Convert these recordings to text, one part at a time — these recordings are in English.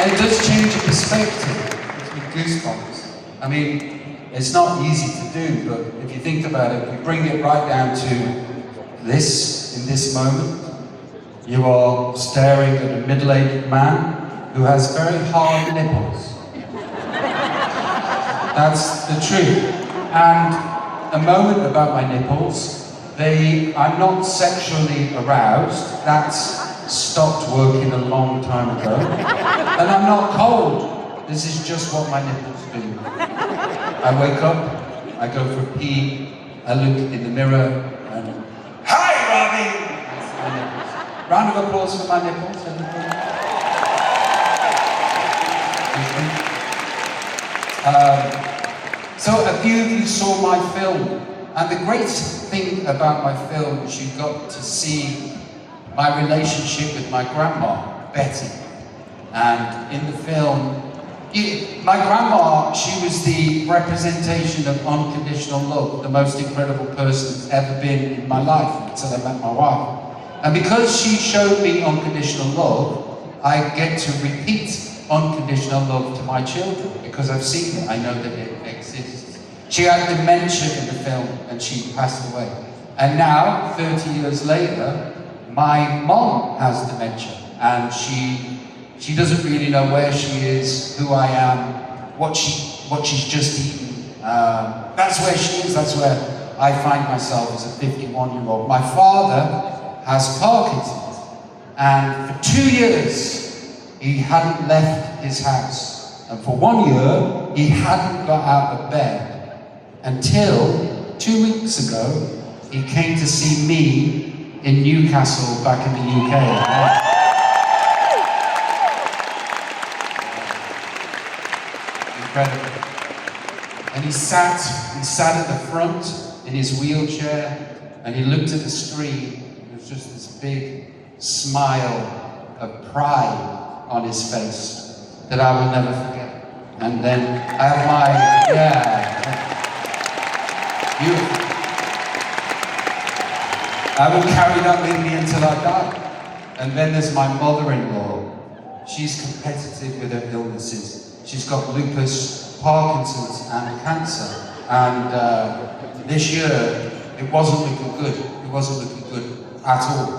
And it does change your perspective. It's with goosebumps. I mean, it's not easy to do, but if you think about it, we bring it right down to this, in this moment. You are staring at a middle-aged man who has very hard nipples. That's the truth. And a moment about my nipples, I'm not sexually aroused. That's stopped working a long time ago. And I'm not cold. This is just what my nipples do. I wake up, I go for a pee, I look in the mirror, and hi, Robbie! That's my nipples. Round of applause for my nipples, everybody. So a few of you saw my film, and the great thing about my film is you got to see my relationship with my grandma, Betty. And in the film, my grandma, she was the representation of unconditional love, the most incredible person that's ever been in my life until I met my wife. And because she showed me unconditional love, I get to repeat unconditional love to my children because I've seen it, I know that it exists. She had dementia in the film and she passed away. And now, 30 years later, my mom has dementia and she doesn't really know where she is, who I am, what she's just eaten. That's where she is, that's where I find myself as a 51-year-old. My father has Parkinson's, and for 2 years, he hadn't left his house. And for 1 year, he hadn't got out of bed until 2 weeks ago, he came to see me in Newcastle back in the UK. Incredible. And he sat at the front in his wheelchair and he looked at the screen. There was just this big smile of pride on his face that I will never forget. And then I have beautiful. I will carry that with me until I die. And then there's my mother-in-law. She's competitive with her illnesses. She's got lupus, Parkinson's, and cancer. And this year, it wasn't looking good. It wasn't looking good at all.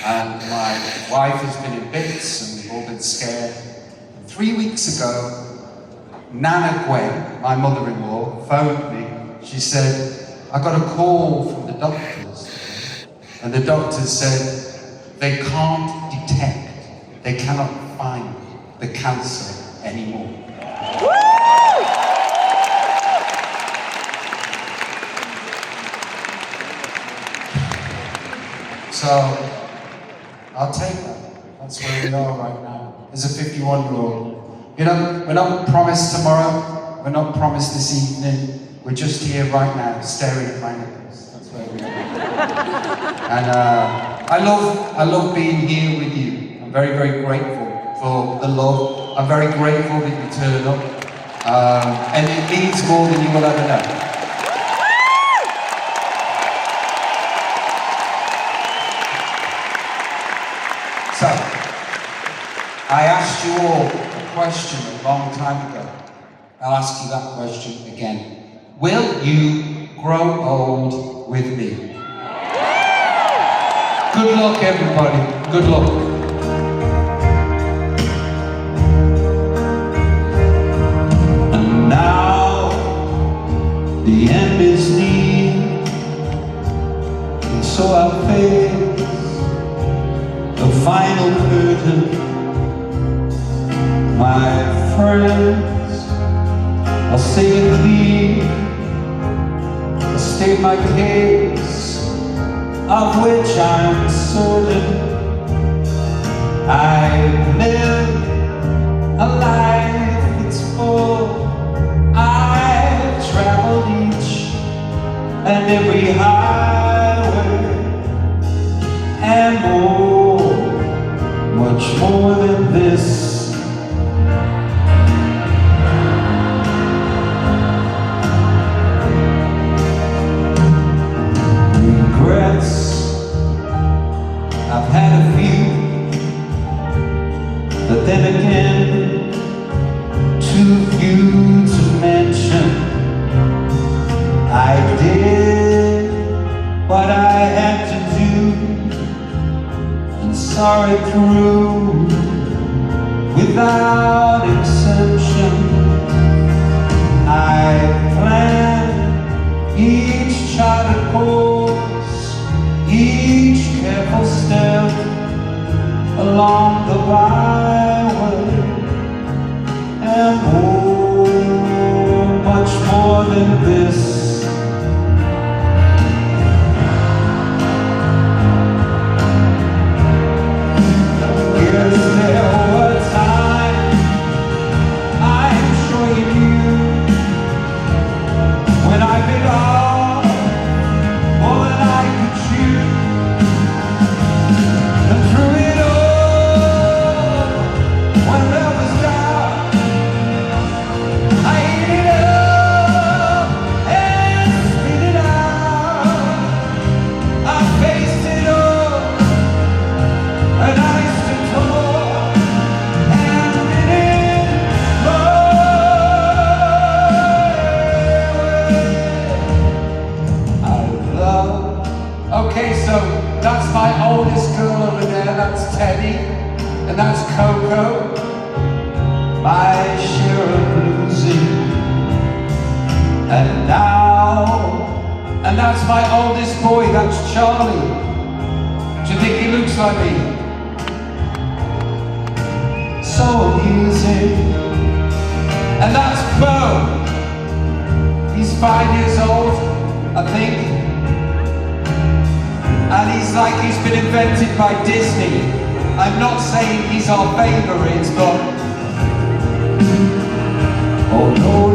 And my wife has been in bits, and we've all been scared. 3 weeks ago, Nana Gwen, my mother-in-law, phoned me. She said, I got a call from the doctors. And the doctors said, they can't detect, they cannot find the cancer anymore. So, I'll take that. That's where we are right now, as a 51-year-old. You know, we're not promised tomorrow, we're not promised this evening, we're just here right now, staring at my nipples. That's where we are. And I love being here with you. I'm very, very grateful for the love. I'm very grateful that you turn up. And it means more than you will ever know. So, I asked you all a question a long time ago. I'll ask you that question again. Will you grow old with me? Good luck, everybody. Good luck. And now, the end is near, and so I face the final curtain. My friends, I'll say it clear, I'll state my case, of which I'm certain. I live a life that's full. I've traveled each and every highway and more, much more than this. I've had a few, but then again saw it through without exception. I planned each charted course, each careful step along the byway, and oh, much more than this. Okay, so that's my oldest girl over there, that's Teddy, and that's Coco, my share of bluesing. And that's my oldest boy, that's Charlie. Do you think he looks like me? So amusing. And that's Bo. He's 5 years old, I think. And he's been invented by Disney. I'm not saying he's our favourite, but oh no.